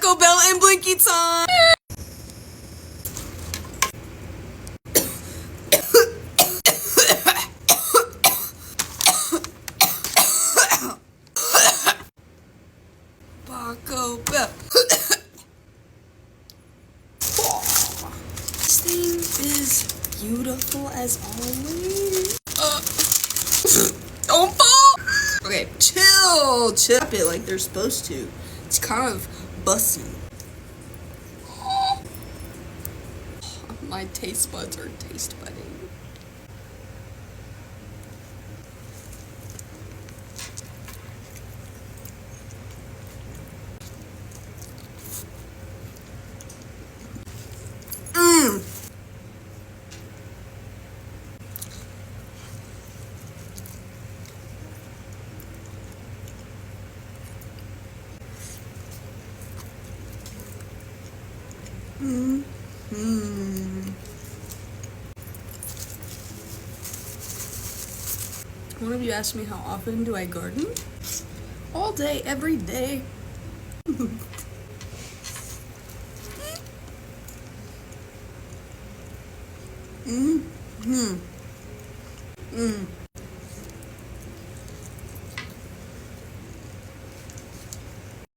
Bacobell and Blinky time! Bacobell. This thing is beautiful as always. Don't fall! Okay, chill. Tap it like they're supposed to. It's kind of busting. My taste buds are taste budding. One of you asked me how often do I garden? All day, every day. Mm-hmm.